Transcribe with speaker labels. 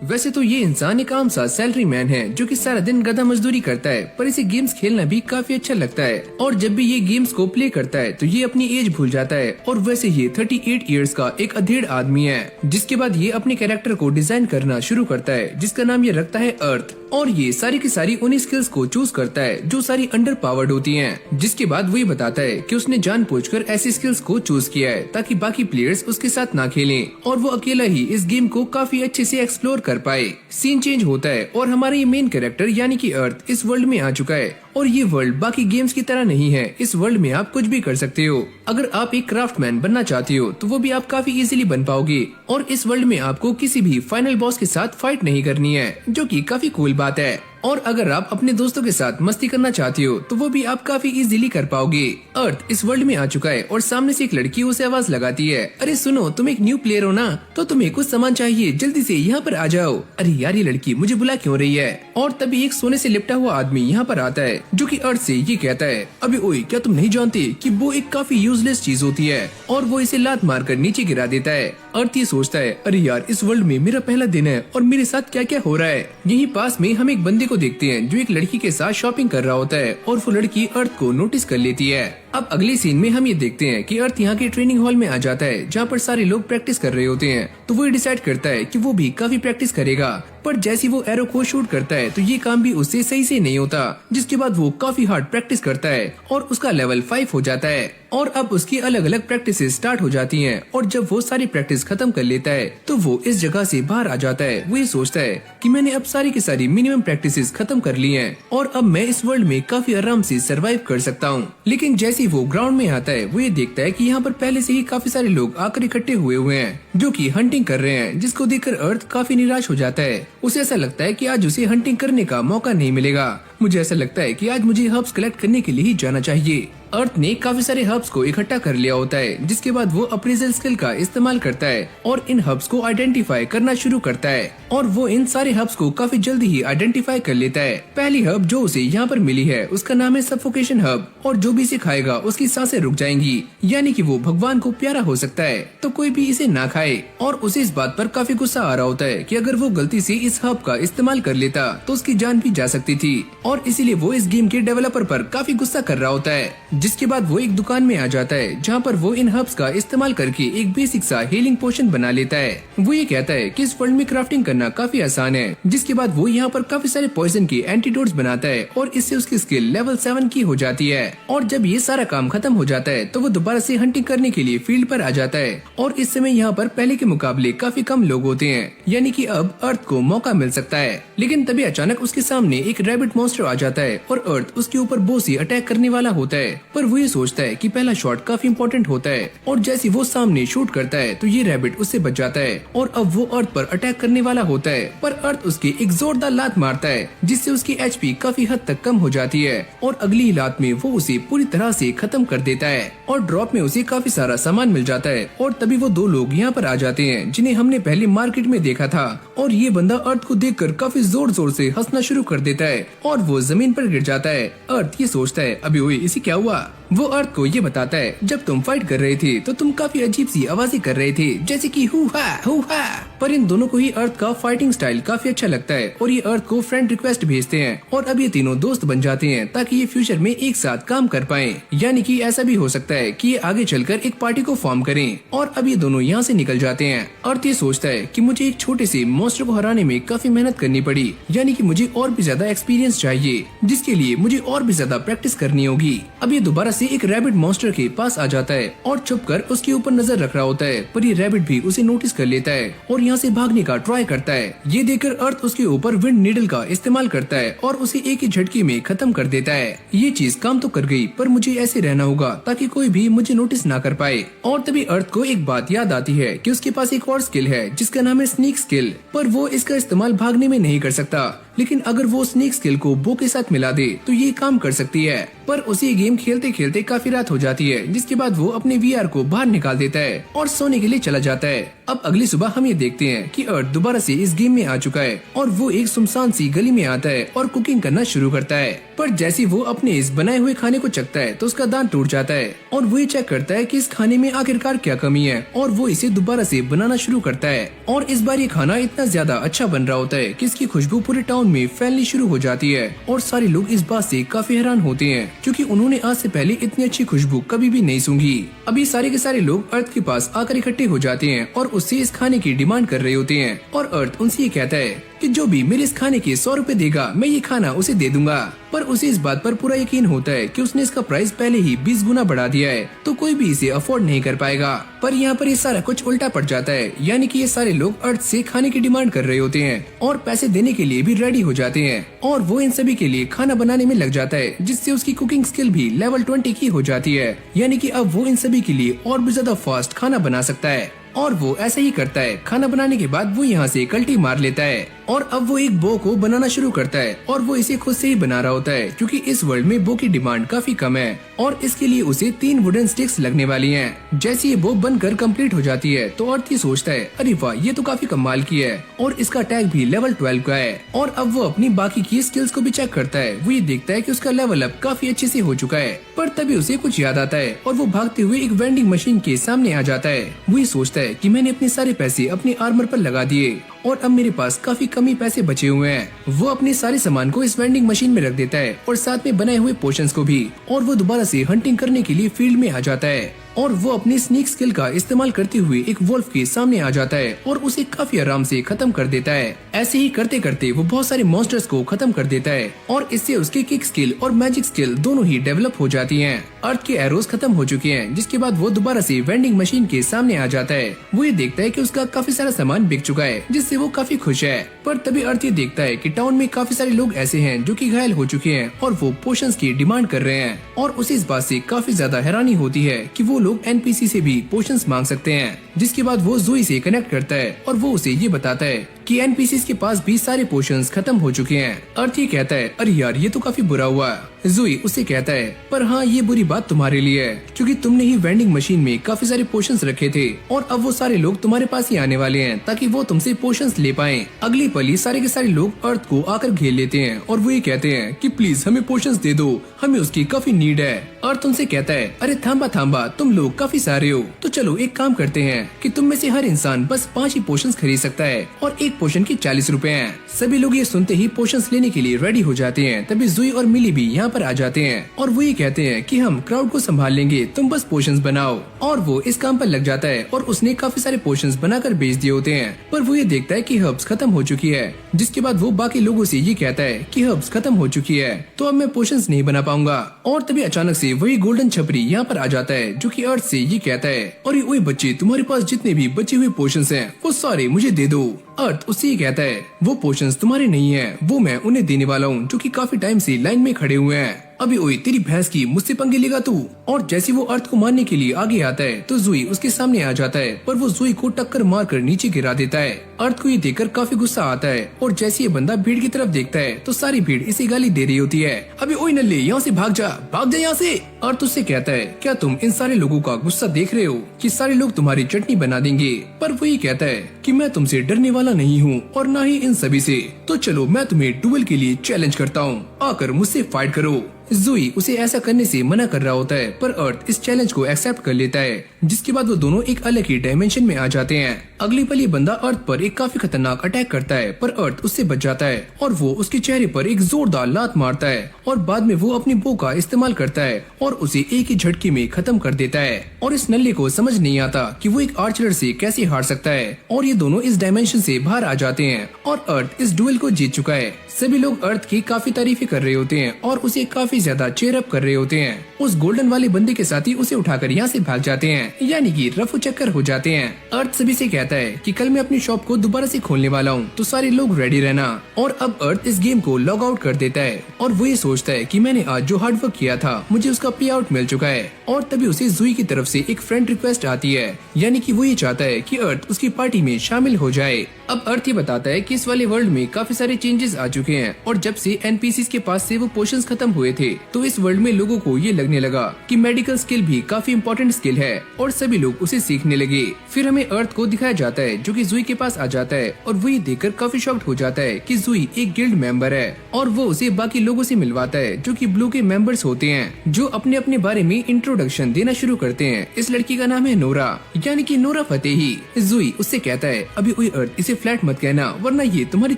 Speaker 1: वैसे तो ये इंसान एक आम सा सैलरी मैन है जो कि सारा दिन गधा मजदूरी करता है, पर इसे गेम्स खेलना भी काफी अच्छा लगता है। और जब भी ये गेम्स को प्ले करता है तो ये अपनी एज भूल जाता है। और वैसे ये 38 इयर्स का एक अधेड़ आदमी है। जिसके बाद ये अपने कैरेक्टर को डिजाइन करना शुरू करता है, जिसका नाम ये रखता है अर्थ। और ये सारी की सारी उन्हीं स्किल्स को चूज करता है जो सारी अंडर पावर्ड होती हैं। जिसके बाद वो ये बताता है कि उसने जानबूझकर ऐसी स्किल्स को चूज किया है ताकि बाकी प्लेयर्स उसके साथ ना खेलें और वो अकेला ही इस गेम को काफी अच्छे से एक्सप्लोर कर पाए। सीन चेंज होता है और हमारा ये मेन कैरेक्टर यानी कि अर्थ इस वर्ल्ड में आ चुका है। और ये वर्ल्ड बाकी गेम्स की तरह नहीं है। इस वर्ल्ड में आप कुछ भी कर सकते हो। अगर आप एक क्राफ्टमैन बनना चाहते हो तो वो भी आप काफी इजीली बन पाओगे। और इस वर्ल्ड में आपको किसी भी फाइनल बॉस के साथ फाइट नहीं करनी है, जो कि काफी कूल बात है। और अगर आप अपने दोस्तों के साथ मस्ती करना चाहते हो तो वो भी आप काफी इजीली कर पाओगे। अर्थ इस वर्ल्ड में आ चुका है और सामने से एक लड़की उसे आवाज लगाती है, अरे सुनो, तुम एक न्यू प्लेयर हो ना, तो तुम्हें कुछ सामान चाहिए, जल्दी से यहाँ पर आ जाओ। अरे यार, ये लड़की मुझे बुला क्यों रही है। और तभी एक सोने से लिपटा हुआ आदमी यहाँ पर आता है जो कि अर्थ से ये कहता है, अबे ओए, क्या तुम नहीं जानते कि वो एक काफी यूजलेस चीज होती है। और वो इसे लात मारकर नीचे गिरा देता है। अर्थ ये सोचता है, अरे यार, इस वर्ल्ड में मेरा पहला दिन है और मेरे साथ क्या क्या हो रहा है। यहीं पास में हम एक बंदे को देखते हैं जो एक लड़की के साथ शॉपिंग कर रहा होता है और वो लड़की अर्थ को नोटिस कर लेती है। अब अगले सीन में हम ये देखते हैं कि अर्थ यहाँ के ट्रेनिंग हॉल में आ जाता है जहाँ पर सारे लोग प्रैक्टिस कर रहे होते हैं। तो वो डिसाइड करता है कि वो भी काफी प्रैक्टिस करेगा। पर जैसे वो एरो को शूट करता है तो ये काम भी उससे सही से नहीं होता। जिसके बाद वो काफी हार्ड प्रैक्टिस करता है और उसका लेवल 5 हो जाता है। और अब उसकी अलग अलग प्रैक्टिस स्टार्ट हो जाती हैं। और जब वो सारी प्रैक्टिस खत्म कर लेता है तो वो इस जगह से बाहर आ जाता है। वो ये सोचता है कि मैंने अब सारी की सारी मिनिमम प्रैक्टिसेस खत्म कर ली हैं और अब मैं इस वर्ल्ड में काफी आराम से सरवाइव कर सकता हूँ। लेकिन जैसे ही वो ग्राउंड में आता है वो ये देखता है कि यहाँ पर पहले से ही काफी सारे लोग आकर इकट्ठे हुए हैं जो कि हंटिंग कर रहे हैं। जिसको देखकर अर्थ काफी निराश हो जाता है। उसे ऐसा लगता है कि आज उसे हंटिंग करने का मौका नहीं मिलेगा। मुझे ऐसा लगता है कि आज मुझे हर्ब्स कलेक्ट करने के लिए ही जाना चाहिए। अर्थ ने काफी सारे हर्ब्स को इकट्ठा कर लिया होता है। जिसके बाद वो अप्रेजल स्किल का इस्तेमाल करता है और इन हर्ब्स को आइडेंटिफाई करना शुरू करता है। और वो इन सारे हर्ब्स को काफी जल्दी ही आइडेंटिफाई कर लेता है। पहली हर्ब जो उसे यहाँ पर मिली है उसका नाम है सफोकेशन हर्ब। और जो भी इसे खाएगा उसकी सांसें रुक जाएंगी, यानी कि वो भगवान को प्यारा हो सकता है। तो कोई भी इसे ना खाए। और उसे इस बात पर काफी गुस्सा आ रहा होता है कि अगर वो गलती से इस हर्ब का इस्तेमाल कर लेता तो उसकी जान भी जा सकती थी। और इसीलिए वो इस गेम के डेवलपर पर काफी गुस्सा कर रहा होता है। जिसके बाद वो एक दुकान में आ जाता है जहाँ पर वो इन हर्ब्स का इस्तेमाल करके एक बेसिक सा हीलिंग पोशन बना लेता है। वो ये कहता है कि इस वर्ल्ड में क्राफ्टिंग करना काफी आसान है। जिसके बाद वो यहाँ पर काफी सारे पॉइजन के एंटीडोट्स बनाता है और इससे उसकी स्किल लेवल 7 की हो जाती है। और जब ये सारा काम खत्म हो जाता है तो वो दोबारा से हंटिंग करने के लिए फील्ड पर आ जाता है। और इस समय यहाँ पर पहले के मुकाबले काफी कम लोग होते हैं, यानी कि अब अर्थ को मौका मिल सकता है। लेकिन तभी अचानक उसके सामने एक रैबिट मॉन्स्टर आ जाता है और अर्थ उसके ऊपर बो से अटैक करने वाला होता है। पर वो ये सोचता है कि पहला शॉट काफी इम्पोर्टेंट होता है। और जैसे वो सामने शूट करता है तो ये रैबिट उससे बच जाता है और अब वो अर्थ पर अटैक करने वाला होता है। पर अर्थ उसके एक जोरदार लात मारता है जिससे उसकी एचपी काफी हद तक कम हो जाती है। और अगली लात में वो उसे पूरी तरह से खत्म कर देता है। और ड्रॉप में उसे काफी सारा सामान मिल जाता है। और तभी वो दो लोग यहाँ पर आ जाते हैं जिन्हें हमने पहले मार्केट में देखा था। और ये बंदा अर्थ को देखकर काफी जोर जोर से हंसना शुरू कर देता है और वो जमीन पर गिर जाता है। अर्थ ये सोचता है, अबे ओए, इसे क्या हुआ। वो अर्थ को ये बताता है, जब तुम फाइट कर रहे थे तो तुम काफी अजीब सी आवाजें कर रहे थे, जैसे कि हु हा। पर इन दोनों को ही अर्थ का फाइटिंग स्टाइल काफी अच्छा लगता है और ये अर्थ को फ्रेंड रिक्वेस्ट भेजते हैं। और अब ये तीनों दोस्त बन जाते हैं ताकि ये फ्यूचर में एक साथ काम कर पाएं। यानी कि ऐसा भी हो सकता है कि ये आगे चलकर एक पार्टी को फॉर्म करें। और अब ये दोनों यहाँ से निकल जाते हैं। अर्थ ये सोचता है कि मुझे एक छोटे से मॉन्स्टर को हराने में काफी मेहनत करनी पड़ी, यानी कि मुझे और भी ज्यादा एक्सपीरियंस चाहिए, जिसके लिए मुझे और भी ज्यादा प्रैक्टिस करनी होगी। अब ये दोबारा से एक रैबिट मॉन्स्टर के पास आ जाता है और छुपकर उसके ऊपर नजर रख रहा होता है। पर ये रैबिट भी उसे नोटिस कर लेता है और यहाँ से भागने का ट्राई करता है। ये देखकर अर्थ उसके ऊपर विंड नीडल का इस्तेमाल करता है और उसे एक ही झटके में खत्म कर देता है। ये चीज काम तो कर गई, पर मुझे ऐसे रहना होगा ताकि कोई भी मुझे नोटिस ना कर पाए। और तभी अर्थ को एक बात याद आती है कि उसके पास एक और स्किल है जिसका नाम है स्नीक स्किल। पर वो इसका इस्तेमाल भागने में नहीं कर सकता, लेकिन अगर वो स्नेक स्किल को बो के साथ मिला दे तो ये काम कर सकती है। पर उसे गेम खेलते खेलते काफी रात हो जाती है, जिसके बाद वो अपने VR को बाहर निकाल देता है और सोने के लिए चला जाता है। अब अगली सुबह हम ये देखते हैं कि अर्थ दोबारा से इस गेम में आ चुका है और वो एक सुनसान सी गली में आता है और कुकिंग करना शुरू करता है। पर जैसे वो अपने इस बनाए हुए खाने को चखता है तो उसका दांत टूट जाता है और वो ये चेक करता है कि इस खाने में आखिरकार क्या कमी है और वो इसे दोबारा से बनाना शुरू करता है। और इस बार ये खाना इतना ज्यादा अच्छा बन रहा होता है कि इसकी खुशबू पूरे टाउन में फैलनी शुरू हो जाती है और सारे लोग इस बात से काफी हैरान होते हैं क्योंकि उन्होंने आज से पहले इतनी अच्छी खुशबू कभी भी नहीं सूंघी। अभी सारे के सारे लोग अर्थ के पास आकर इकट्ठे हो जाते हैं और उससे इस खाने की डिमांड कर रहे होते हैं और अर्थ उनसे ये कहता है कि जो भी मेरे इस खाने के 100 रुपए देगा मैं ये खाना उसे दे दूंगा। पर उसे इस बात पर पूरा यकीन होता है कि उसने इसका प्राइस पहले ही 20 गुना बढ़ा दिया है तो कोई भी इसे अफोर्ड नहीं कर पाएगा। पर यहाँ पर ये सारा कुछ उल्टा पड़ जाता है, यानी कि ये सारे लोग अर्थ से खाने की डिमांड कर रहे होते हैं और पैसे देने के लिए भी रेडी हो जाते हैं और वो इन सभी के लिए खाना बनाने में लग जाता है, जिससे उसकी कुकिंग स्किल भी लेवल 20 की हो जाती है। यानी कि अब वो इन सभी के लिए और भी ज्यादा फास्ट खाना बना सकता है और वो ऐसा ही करता है। खाना बनाने के बाद वो यहाँ से कल्टी मार लेता है और अब वो एक बो को बनाना शुरू करता है और वो इसे खुद से ही बना रहा होता है क्योंकि इस वर्ल्ड में बो की डिमांड काफी कम है और इसके लिए उसे 3 वुडन स्टिक्स लगने वाली हैं। जैसे ये बो बनकर कंप्लीट हो जाती है तो अर्थ ये सोचता है, अरे वाह ये तो काफी कमाल की है और इसका टैग भी लेवल 12 का है। और अब वो अपनी बाकी की स्किल्स को भी चेक करता है। वो ये देखता है कि उसका लेवल अप काफी अच्छे से हो चुका है। पर तभी उसे कुछ याद आता है और वो भागते हुए एक वेंडिंग मशीन के सामने आ जाता है। वो ये सोचता है कि मैंने अपने सारे पैसे अपने आर्मर पर लगा दिए और अब मेरे पास काफी कम ही पैसे बचे हुए हैं। वो अपने सारे सामान को इस वेंडिंग मशीन में रख देता है और साथ में बनाए हुए पोशंस को भी और वो दोबारा से हंटिंग करने के लिए फील्ड में आ जाता है और वो अपनी स्नीक स्किल का इस्तेमाल करते हुए एक वोल्फ के सामने आ जाता है और उसे काफी आराम से खत्म कर देता है। ऐसे ही करते करते वो बहुत सारे मॉन्स्टर्स को खत्म कर देता है और इससे उसकी किक स्किल और मैजिक स्किल दोनों ही डेवलप हो जाती हैं। अर्थ के एरोस खत्म हो चुके हैं, जिसके बाद वो दोबारा से वेंडिंग मशीन के सामने आ जाता है। वो ये देखता है कि उसका काफी सारा सामान बिक चुका है, जिससे वो काफी खुश है। पर तभी अर्थ ये देखता है कि टाउन में काफी सारे लोग ऐसे हैं जो कि घायल हो चुके हैं और वो पोशंस की डिमांड कर रहे हैं और उसे इस बात से काफी ज्यादा हैरानी होती है कि वो लोग NPC से भी पोशंस मांग सकते हैं। जिसके बाद वो ज़ोई से कनेक्ट करता है और वो उसे ये बताता है कि NPCs के पास भी सारे पोशंस खत्म हो चुके हैं। अर्थ ये कहता है, अरे यार ये तो काफी बुरा हुआ। ज़ोई उसे कहता है, पर हाँ ये बुरी बात तुम्हारे लिए है क्योंकि तुमने ही वेंडिंग मशीन में काफी सारे पोशंस रखे थे और अब वो सारे लोग तुम्हारे पास ही आने वाले हैं ताकि वो तुमसे पोशंस ले पाएं। अगली पल ही सारे के सारे लोग अर्थ को आकर घेर लेते हैं और वो ये कहते हैं कि प्लीज हमें पोशंस दे दो, हमें उसकी काफी नीड है। अर्थ उनसे कहता है, अरे थांबा थांबा, तुम लोग काफी सारे हो तो चलो एक काम करते हैं कि तुम में से हर इंसान बस 5 ही पोशंस खरीद सकता है और एक पोशन के 40 रुपए हैं। सभी लोग ये सुनते ही पोशंस लेने के लिए रेडी हो जाते हैं। तभी ज़ोई और मिली भी यहाँ पर आ जाते हैं और वो ये कहते हैं कि हम क्राउड को संभाल लेंगे, तुम बस पोशंस बनाओ। और वो इस काम पर लग जाता है और उसने काफी सारे पोशंस बनाकर बेच दिए होते हैं। पर वो ये देखता है कि हर्ब्स खत्म हो चुकी है, जिसके बाद वो बाकी लोगों से ये कहता है कि हर्ब्स खत्म हो चुकी है तो अब मैं पोशंस नहीं बना पाऊंगा। और तभी अचानक से वही गोल्डन छपरी यहाँ पर आ जाता है जो कि अर्थ से ये कहता है, अरे ओए बच्चे, तुम्हारे पास जितने भी बचे हुए पोशंस हैं वो सारे मुझे दे दो। अर्थ उससे ये कहता है, वो पोशंस तुम्हारे नहीं है, वो मैं उन्हें देने वाला हूँ जो कि काफी टाइम से लाइन में खड़े हुए हैं। अभी ओए तेरी भैंस की, मुझसे पंगे लेगा तू। और जैसे वो अर्थ को मारने के लिए आगे आता है तो ज़ोई उसके सामने आ जाता है, पर वो ज़ोई को टक्कर मारकर नीचे गिरा देता है। अर्थ को ये देखकर काफी गुस्सा आता है और जैसे ये बंदा भीड़ की तरफ देखता है तो सारी भीड़ इसे गाली दे रही होती है। अभी ओए नल्ले, यहाँ से भाग जा यहाँ से। अर्थ उससे कहता है, क्या तुम इन सारे लोगों का गुस्सा देख रहे हो कि सारे लोग तुम्हारी चटनी बना देंगे? पर वो ये कहता है कि मैं तुमसे डरने वाला नहीं हूँ और न ही इन सभी से, तो चलो मैं तुम्हें डुएल के लिए चैलेंज करता हूँ, आकर मुझसे फाइट करो। ज़ोई उसे ऐसा करने से मना कर रहा होता है, पर अर्थ इस चैलेंज को एक्सेप्ट कर लेता है, जिसके बाद वो दोनों एक अलग ही डायमेंशन में आ जाते हैं। अगली पल ये बंदा अर्थ पर एक काफी खतरनाक अटैक करता है, पर अर्थ उससे बच जाता है और वो उसके चेहरे पर एक जोरदार लात मारता है और बाद में वो अपनी बो का इस्तेमाल करता है और उसे एक ही झटके में खत्म कर देता है। और इस नल्ले को समझ नहीं आता कि वो एक आर्चर से कैसे हार सकता है और ये दोनों इस डायमेंशन से बाहर आ जाते हैं और अर्थ इस डुएल को जीत चुका है। सभी लोग अर्थ की काफी तारीफें कर रहे होते हैं और उसे काफी ज्यादा चेयर अप कर रहे होते हैं। उस गोल्डन वाले बंदे के साथ ही उसे उठाकर यहाँ से भाग जाते हैं, यानी कि रफू चक्कर हो जाते हैं। अर्थ सभी से कहता है कि कल मैं अपनी शॉप को दोबारा से खोलने वाला हूँ, तो सारे लोग रेडी रहना। और अब अर्थ इस गेम को लॉग आउट कर देता है और वो ये सोचता है कि मैंने आज जो हार्ड वर्क किया था मुझे उसका पे आउट मिल चुका है। और तभी उसे ज़ोई की तरफ से एक फ्रेंड रिक्वेस्ट आती है, यानी कि वो ये चाहता है कि अर्थ उसकी पार्टी में शामिल हो जाए। अब अर्थ ये बताता है कि इस वाले वर्ल्ड में काफी सारे चेंजेस आ चुके हैं और जब से एनपीसीज के पास से वो पोशंस खत्म हुए थे तो इस वर्ल्ड में लोगों को ये लगने लगा कि मेडिकल स्किल भी काफी इम्पोर्टेंट स्किल है और सभी लोग उसे सीखने लगे। फिर हमें अर्थ को दिखाया जाता है जो कि जुई के पास आ जाता है और वो ये देखकर काफी शॉक्ड हो जाता है कि जुई एक गिल्ड मेंबर है और वो उसे बाकी लोगों से मिलवाता है जो कि ब्लू के मेंबर्स होते हैं जो अपने अपने बारे में इंट्रोडक्शन देना शुरू करते हैं। इस लड़की का नाम है नोरा यानी कि नोरा फतेही। जुई उससे कहता है अभी कोई अर्थ इसे फ्लैट मत कहना वरना ये तुम्हारी